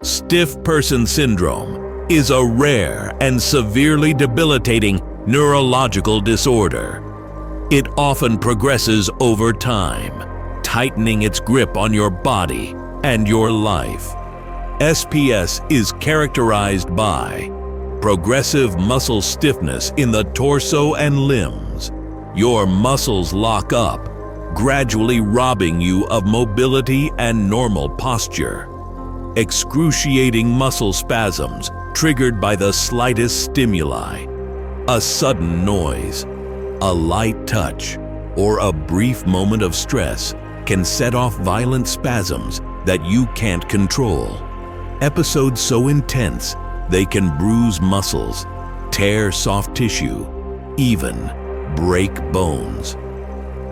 Stiff person syndrome is a rare and severely debilitating neurological disorder. It often progresses over time, tightening its grip on your body and your life. SPS is characterized by progressive muscle stiffness in the torso and limbs. Your muscles lock up, gradually robbing you of mobility and normal posture. Excruciating muscle spasms triggered by the slightest stimuli. A sudden noise, a light touch, or a brief moment of stress can set off violent spasms that you can't control. Episodes so intense they can bruise muscles, tear soft tissue, even break bones.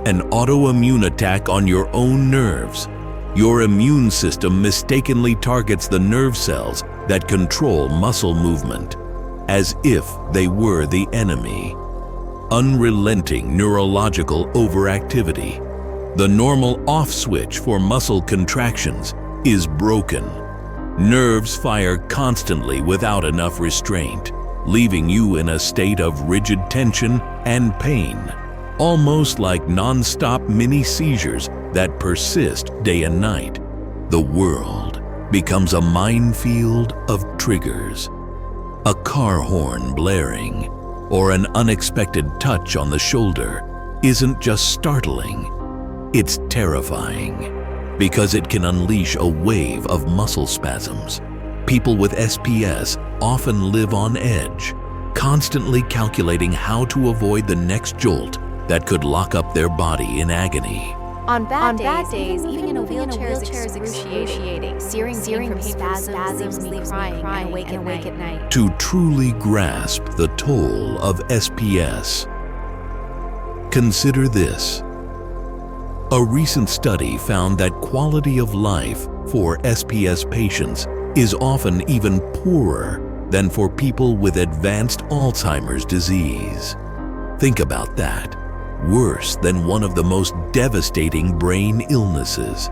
An autoimmune attack on your own nerves. Your immune system mistakenly targets the nerve cells that control muscle movement, as if they were the enemy. Unrelenting neurological overactivity. The normal off switch for muscle contractions is broken. Nerves fire constantly without enough restraint, leaving you in a state of rigid tension and pain, almost like non-stop mini seizures that persist day and night. The world becomes a minefield of triggers. A car horn blaring or an unexpected touch on the shoulder isn't just startling, it's terrifying, because it can unleash a wave of muscle spasms. People with SPS often live on edge, constantly calculating how to avoid the next jolt that could lock up their body in agony. On bad days, even in a wheelchair is excruciating. Searing pain from spasms leaves me crying awake at night. To truly grasp the toll of SPS, consider this. A recent study found that quality of life for SPS patients is often even poorer than for people with advanced Alzheimer's disease. Think about that. Worse than one of the most devastating brain illnesses.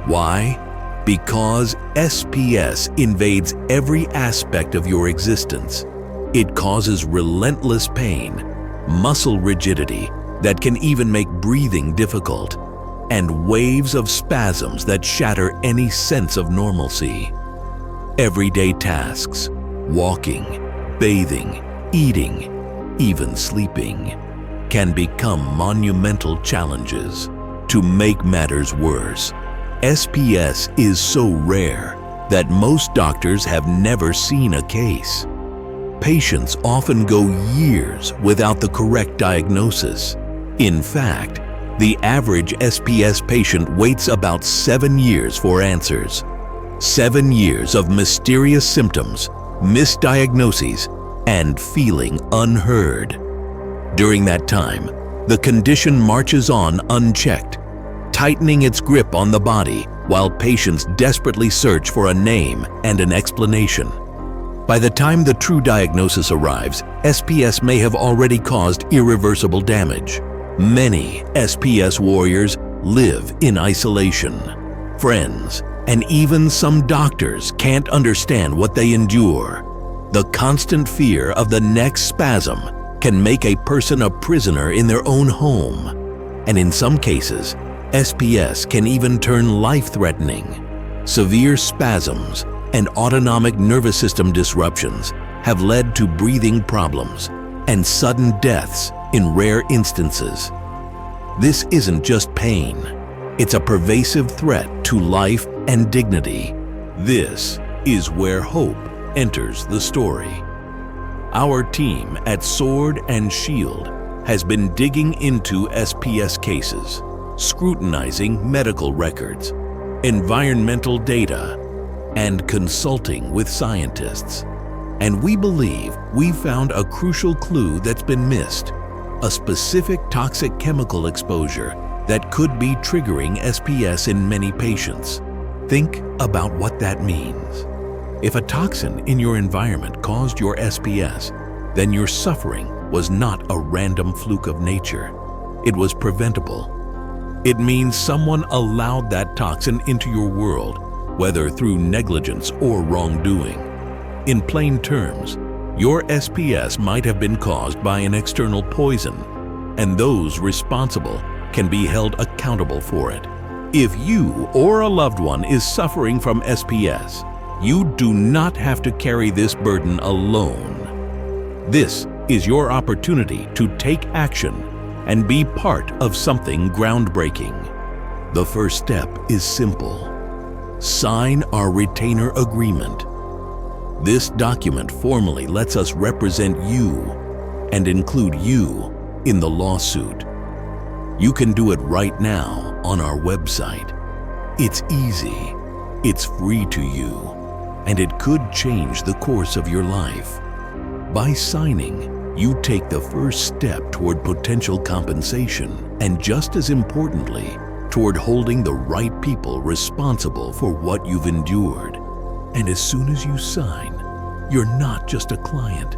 Why? Because SPS invades every aspect of your existence. It causes relentless pain, muscle rigidity that can even make breathing difficult, and waves of spasms that shatter any sense of normalcy. Everyday tasks, walking, bathing, eating, even sleeping, can become monumental challenges. To make matters worse, SPS is so rare that most doctors have never seen a case. Patients often go years without the correct diagnosis. In fact, the average SPS patient waits about 7 years for answers. 7 years of mysterious symptoms, misdiagnoses, and feeling unheard. During that time, the condition marches on unchecked, tightening its grip on the body while patients desperately search for a name and an explanation. By the time the true diagnosis arrives, SPS may have already caused irreversible damage. Many SPS warriors live in isolation. Friends, and even some doctors can't understand what they endure. The constant fear of the next spasm can make a person a prisoner in their own home. And in some cases, SPS can even turn life-threatening. Severe spasms and autonomic nervous system disruptions have led to breathing problems and sudden deaths in rare instances. This isn't just pain. It's a pervasive threat to life and dignity. This is where hope enters the story. Our team at Sword and Shield has been digging into SPS cases, scrutinizing medical records, environmental data, and consulting with scientists. And we believe we found a crucial clue that's been missed, a specific toxic chemical exposure that could be triggering SPS in many patients. Think about what that means. If a toxin in your environment caused your SPS, then your suffering was not a random fluke of nature. It was preventable. It means someone allowed that toxin into your world whether through negligence or wrongdoing. In plain terms, your SPS might have been caused by an external poison, and those responsible can be held accountable for it. If you or a loved one is suffering from SPS, you do not have to carry this burden alone. This is your opportunity to take action and be part of something groundbreaking. The first step is simple. Sign our retainer agreement. This document formally lets us represent you and include you in the lawsuit. You can do it right now on our website. It's easy, it's free to you, and it could change the course of your life. By signing, you take the first step toward potential compensation and, just as importantly, toward holding the right people responsible for what you've endured. And as soon as you sign, you're not just a client.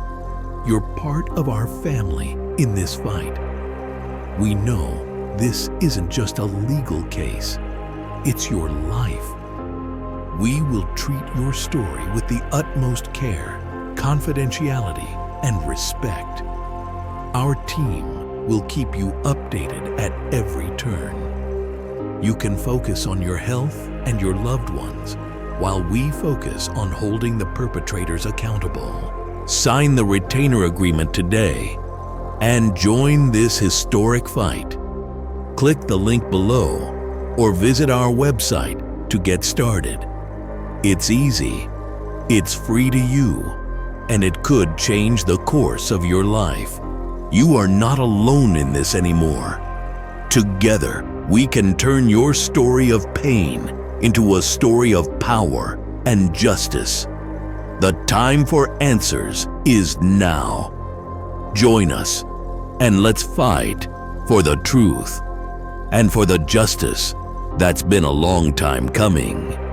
You're part of our family in this fight. We know this isn't just a legal case. It's your life. We will treat your story with the utmost care, confidentiality, and respect. Our team will keep you updated at every turn. You can focus on your health and your loved ones, while we focus on holding the perpetrators accountable. Sign the retainer agreement today and join this historic fight. Click the link below or visit our website to get started. It's easy, it's free to you, and it could change the course of your life. You are not alone in this anymore. Together, we can turn your story of pain into a story of power and justice. The time for answers is now. Join us and let's fight for the truth and for the justice that's been a long time coming.